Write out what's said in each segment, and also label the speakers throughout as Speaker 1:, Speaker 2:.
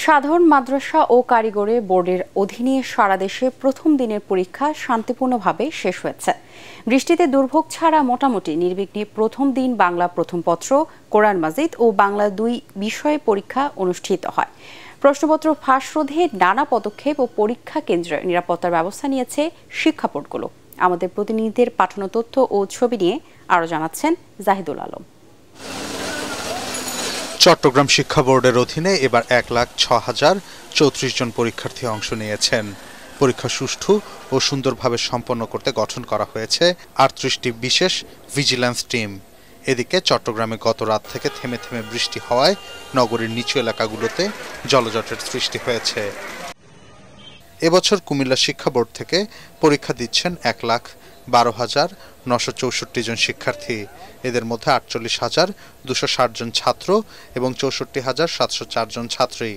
Speaker 1: সাধারণ মাদ্রাসা ও কারিগরি বোর্ডের অধীনে সারা দেশে প্রথম দিনের পরীক্ষা শান্তিপূর্ণভাবে শেষ হয়েছে। বৃষ্টিতে দুর্ভোগ ছাড়া মোটামুটি নির্বিঘ্নে প্রথম দিন বাংলা প্রথম পত্র, কোরআন মাজিদ ও বাংলা ২ বিষয়ে পরীক্ষা অনুষ্ঠিত হয়। প্রশ্নপত্র ফাঁস রোধে নানা পদক্ষেপ ও পরীক্ষা কেন্দ্রে নিরাপত্তার ব্যবস্থা নিয়েছে শিক্ষা বোর্ডগুলো। আমাদের প্রতিনিধিদের পাঠানো তথ্য ও ছবি নিয়ে আরও জানাচ্ছেন জাহিদুল আলম।
Speaker 2: চট্টগ্রাম শিক্ষা বোর্ডের অধীনে এবার ১,০৬,০৩৪ জন পরীক্ষার্থী অংশ নিয়েছেন। পরীক্ষা সুষ্ঠু ও সুন্দরভাবে সম্পন্ন করতে গঠন করা হয়েছে ৩৮টি বিশেষ ভিজিল্যান্স টিম। এদিকে চট্টগ্রামে গত রাত থেকে থেমে থেমে বৃষ্টি হওয়ায় নগরীর নিচু এলাকাগুলোতে জলজটের সৃষ্টি হয়েছে। এবছর কুমিল্লা শিক্ষা বোর্ড থেকে পরীক্ষা দিচ্ছেন ১,১২,৯৬৪ জন শিক্ষার্থী। এদের মধ্যে ৪৮,২৬০ জন ছাত্র এবং ৬৪,৭০৪ জন ছাত্রী।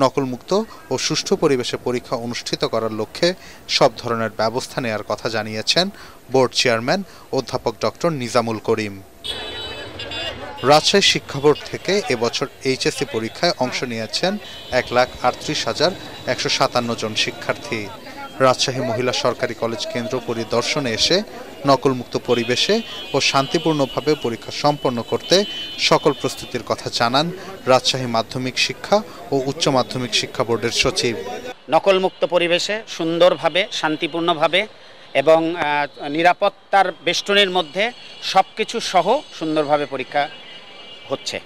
Speaker 2: নকলমুক্ত ও সুষ্ঠু পরিবেশে পরীক্ষা অনুষ্ঠিত করার লক্ষ্যে সব ধরনের ব্যবস্থা নেওয়ার কথা জানিয়েছেন বোর্ড চেয়ারম্যান অধ্যাপক ডক্টর নিজামুল করিম। রাজশাহী শিক্ষা বোর্ড থেকে এবছর এইচএসসি পরীক্ষায় অংশ নিয়েছেন ১,৩৮,১৫৭ জন শিক্ষার্থী। রাজশাহী মহিলা সরকারি কলেজ কেন্দ্র পরিদর্শনে এসে নকলমুক্ত পরিবেশে ও শান্তিপূর্ণভাবে পরীক্ষা সম্পন্ন করতে সকল প্রস্তুতির কথা জানান রাজশাহী মাধ্যমিক শিক্ষা ও উচ্চ মাধ্যমিক শিক্ষা বোর্ডের সচিব।
Speaker 3: নকলমুক্ত পরিবেশে সুন্দরভাবে শান্তিপূর্ণভাবে এবং নিরাপত্তার বেষ্টনীর মধ্যে সবকিছু সহ সুন্দরভাবে পরীক্ষা হচ্ছে।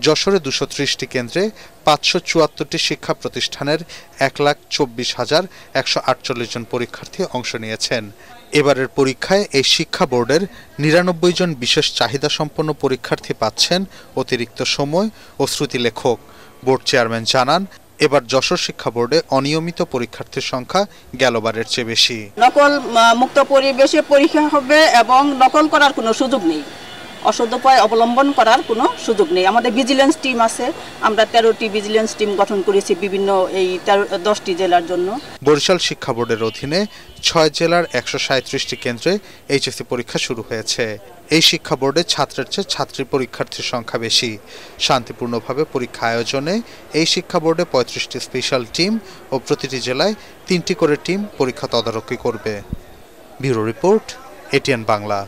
Speaker 2: যশোরে ২৩০টি কেন্দ্রে ৫৭৪টি শিক্ষা প্রতিষ্ঠানের ১,২৪,১৪৮ জন পরীক্ষার্থী অংশ নিয়েছেন। এবারের পরীক্ষায় এই শিক্ষা বোর্ডের ৯৯ জন বিশেষ চাহিদা সম্পন্ন পরীক্ষার্থী পাচ্ছেন অতিরিক্ত সময় ও শ্রুতিলেখক। বোর্ড চেয়ারম্যান জানান, এবার যশোর শিক্ষা বোর্ডে অনিয়মিত পরীক্ষার্থীর সংখ্যা গেলবারের চেয়ে বেশি।
Speaker 4: নকল মুক্ত পরিবেশে পরীক্ষা হবে এবং নকল করার কোনো সুযোগ নেই, অসৎ উপায় অবলম্বন করার কোনো সুযোগ নেই। আমাদের ভিজিলেন্স টিম আছে, আমরা ১৩টি ভিজিলেন্স টিম গঠন করেছি বিভিন্ন এই ১০টি জেলার জন্য।
Speaker 2: বরিশাল শিক্ষা বোর্ডের অধীনে ৬ জেলার ১৩৭টি কেন্দ্রে এইচএসসি পরীক্ষা শুরু হয়েছে। এই শিক্ষা বোর্ডে ছাত্রের চেয়ে ছাত্রী পরীক্ষার্থীর সংখ্যা বেশি। শান্তিপূর্ণভাবে পরীক্ষা আয়োজনে এই শিক্ষা বোর্ডে ৩৫টি স্পেশাল টিম ও প্রতিটি জেলায় ৩টি করে টিম পরীক্ষা তদারকি করবে। Bureau report, ATN Bangla.